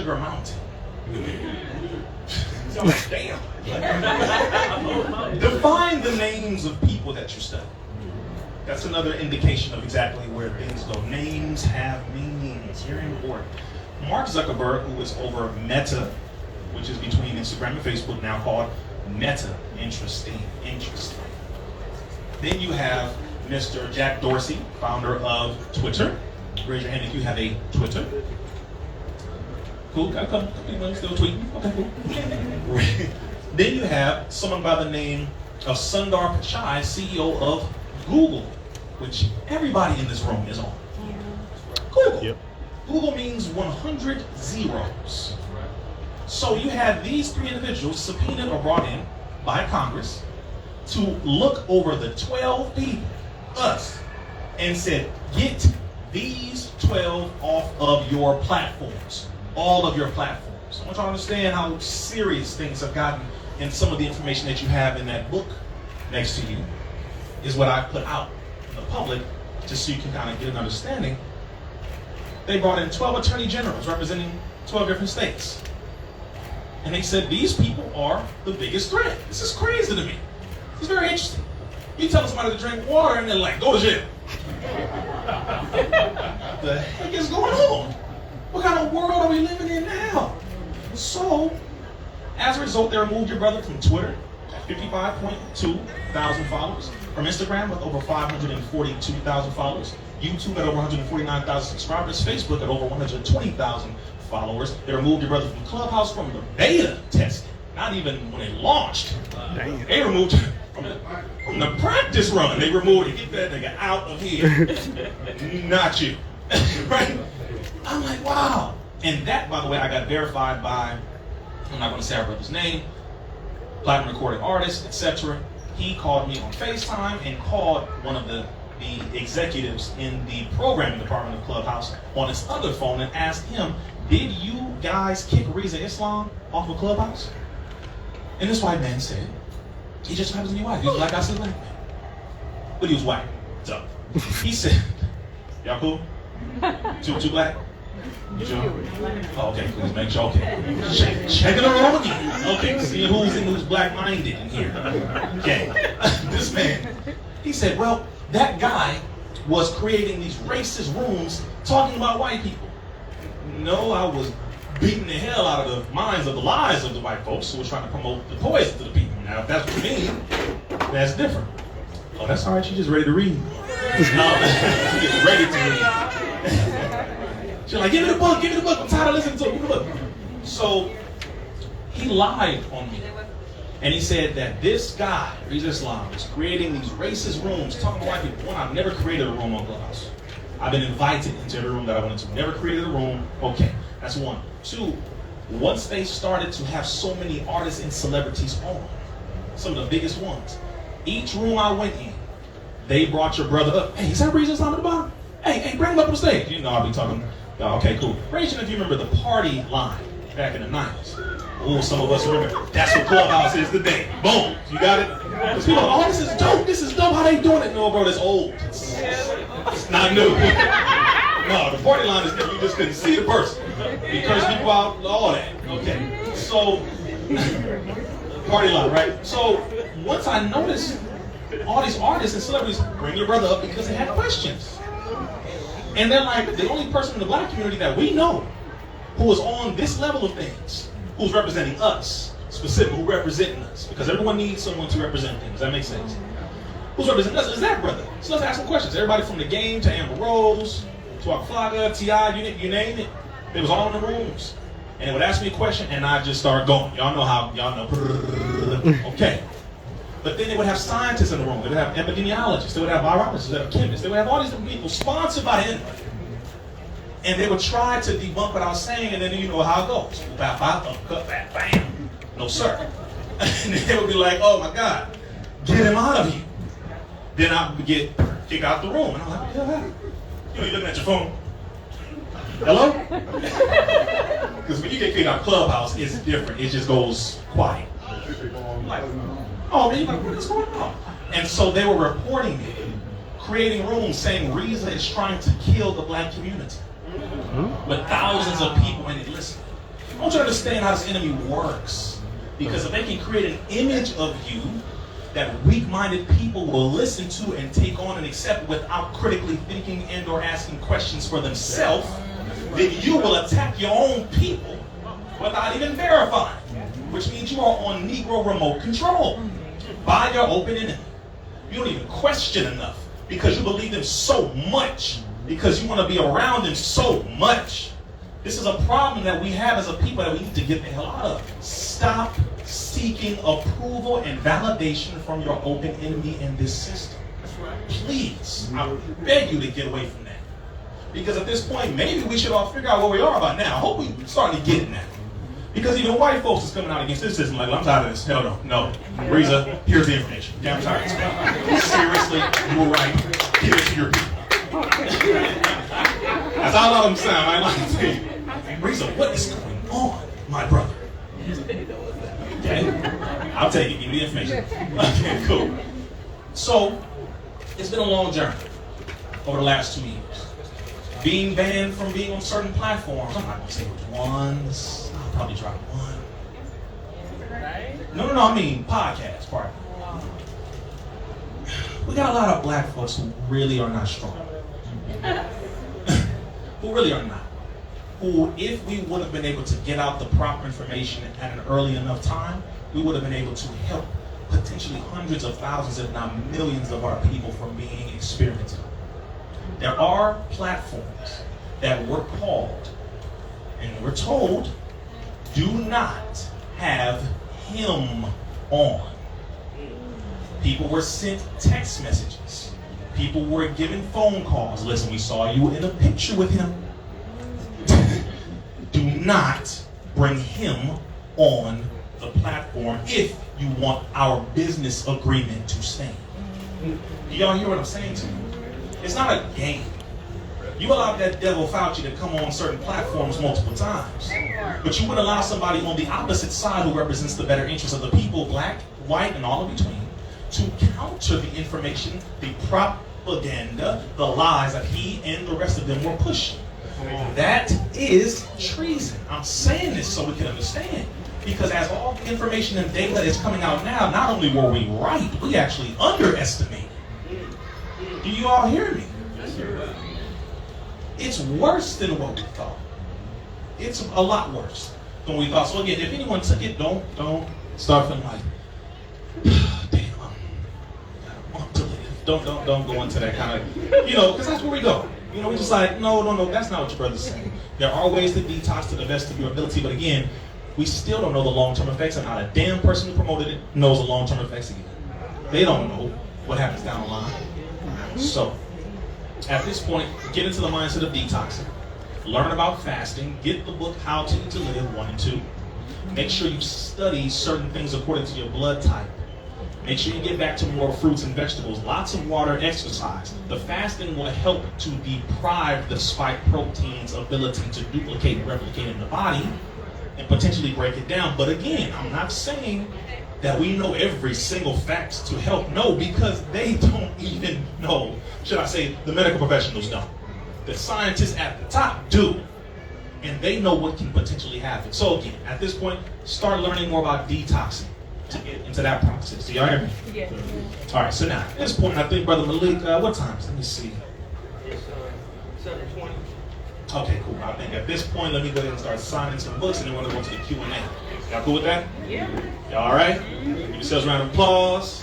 Sugar Mountain. So I'm like, damn. Define the names of people that you study. That's another indication of exactly where things go. Names have meanings. Very important. Mark Zuckerberg, who is over Meta, which is between Instagram and Facebook, now called Meta. Interesting. Then you have Mr. Jack Dorsey, founder of Twitter. Raise your hand if you have a Twitter. Cool, got a couple people still tweeting. Okay, cool. Then you have someone by the name of Sundar Pichai, CEO of Google, which everybody in this room is on. Google. Yep. Google means 100 zeros. So you had these three individuals subpoenaed or brought in by Congress to look over the 12 people, us, and said, get these 12 off of your platforms. All of your platforms. I want you to understand how serious things have gotten, and some of the information that you have in that book next to you is what I put out in the public just so you can kind of get an understanding. They brought in 12 attorney generals representing 12 different states. And they said, these people are the biggest threat. This is crazy to me. It's very interesting. You tell somebody to drink water and they're like, go to jail. What the heck is going on? What kind of world are we living in now? So, as a result, they removed your brother from Twitter at 55.2 thousand followers, from Instagram with over 542,000 followers, YouTube at over 149,000 subscribers, Facebook at over 120,000 followers. They removed your brother from Clubhouse from the beta testing, not even when it launched. They removed him from the practice run. They removed it. Get that nigga out of here. Not you. Right? I'm like, wow. And that, by the way, I got verified by, I'm not going to say our brother's name, platinum recording artist, etc. He called me on FaceTime and called one of the executives in the programming department of Clubhouse on his other phone and asked him, did you guys kick Rizza Islam off of Clubhouse? And this white man said, he just happens to be white. He was black, I said black man. But he was white. So he said, y'all cool? Too black? You sure? Oh, okay, please make sure. Okay. Checking the room again. Okay, see who's black-minded in here. Okay. This man, he said, well, that guy was creating these racist rooms talking about white people. No, I was beating the hell out of the minds of the lies of the white folks who were trying to promote the poison to the people. Now, if that's what you mean, that's different. Oh, that's all right. She's just ready to read. She's ready to read. She's like, give me the book. I'm tired of listening to it. Give me the book. So he lied on me. And he said that this guy, Rizza Islam, is creating these racist rooms talking about white people. One, I've never created a room on Clubhouse. I've been invited into every room that I wanted to. Never created a room. Okay, that's one. Two, once they started to have so many artists and celebrities on, some of the biggest ones, each room I went in, they brought your brother up. Hey, is that Rizza Islam at the bottom? Hey, bring him up on stage. You know I'll be talking. Okay, cool. Raise your hand if you remember the party line back in the 90s. Oh, some of us remember. That's what Clubhouse is today. Boom. You got it? Because people are like, oh, this is dope. This is dope. How they doing it? No, bro, that's old. It's not new. No, the party line is different. You just couldn't see the person. You curse people out, all that. Okay. So, party line, right? So, once I noticed all these artists and celebrities bring your brother up because they had questions. And they're like, the only person in the black community that we know who is on this level of things, who's representing us, specifically, who representing us, because everyone needs someone to represent them. Does that make sense? Who's representing us is that brother. So let's ask some questions. Everybody from The Game to Amber Rose, to Flaga, T.I., you name it. They was all in the rooms. And they would ask me a question, and I just start going. Y'all know how, okay. But then they would have scientists in the room. They would have epidemiologists. They would have virologists. They would have chemists. They would have all these different people sponsored by him. And they would try to debunk what I was saying, and then you know how it goes. Bam. No, sir. And they would be like, oh my God, get him out of here. Then I would get kicked out the room. And I'm like, what the hell happened? You know, you're looking at your phone. Hello? Because when you get kicked out of Clubhouse, it's different. It just goes quiet. Like, oh man, you're like, what is going on? And so they were reporting me, creating rooms saying Rizza is trying to kill the black community. But thousands of people in it listening. I want you to understand how this enemy works. Because if they can create an image of you that weak-minded people will listen to and take on and accept without critically thinking and or asking questions for themselves, then you will attack your own people without even verifying. Which means you are on Negro remote control by your open enemy. You don't even question enough because you believe them so much, because you want to be around them so much. This is a problem that we have as a people that we need to get the hell out of. Stop seeking approval and validation from your open enemy in this system. Please, I beg you to get away from that. Because at this point, maybe we should all figure out where we are by now. I hope we're starting to get it now. Because even white folks is coming out against this system like, I'm tired of this. Hell no. No. Rizza, here's the information. Okay, I'm tired of this. Seriously, you were right. Give it to your people. That's all of them sound. I like to tell you. Rizza, what is going on, my brother? Okay, I'll take it. Give me the information. Okay, cool. So, it's been a long journey over the last 2 years. Being banned from being on certain platforms. I'm not going to say which ones. I'll probably drop one. No, I mean podcasts, pardon. We got a lot of black folks who really are not strong. Who really are not. Who, if we would have been able to get out the proper information at an early enough time, we would have been able to help potentially hundreds of thousands, if not millions of our people from being experienced. There are platforms that were called and we're told, do not have him on. People were sent text messages. People were given phone calls. Listen, we saw you in a picture with him. Do not bring him on the platform if you want our business agreement to stand. Y'all hear what I'm saying to you? It's not a game. You allowed that devil Fauci to come on certain platforms multiple times. But you would allow somebody on the opposite side who represents the better interests of the people, black, white, and all in between, to counter the information, the propaganda, the lies that he and the rest of them were pushing. That is treason. I'm saying this so we can understand. Because as all the information and data is coming out now, not only were we right, we actually underestimated. Do you all hear me? It's worse than what we thought. It's a lot worse than we thought. So again, if anyone took it, don't start feeling like, damn, I want to live. Don't go into that kind of, because that's where we go. We're just like, no, that's not what your brother's saying. There are ways to detox to the best of your ability, but again, we still don't know the long-term effects, and not a damn person who promoted it knows the long-term effects again. They don't know what happens down the line. So, at this point, get into the mindset of detoxing. Learn about fasting. Get the book How to Eat to Live 1 and 2. Make sure you study certain things according to your blood type. Make sure you get back to more fruits and vegetables. Lots of water, exercise. The fasting will help to deprive the spike protein's ability to duplicate and replicate in the body and potentially break it down. But again, I'm not saying that we know every single fact to help. No, because they don't even know. Should I say the medical professionals don't. The scientists at the top do. And they know what can potentially happen. So again, at this point, start learning more about detoxing to get into that process. Do y'all hear me? Yeah. All right, so now, at this point, I think Brother Malik, what time? Let me see. It's 7:20. Okay, cool. I think at this point, let me go ahead and start signing some books, and then we're going to go to the Q&A. Y'all cool with that? Yeah. Y'all all right? Give yourselves a round of applause.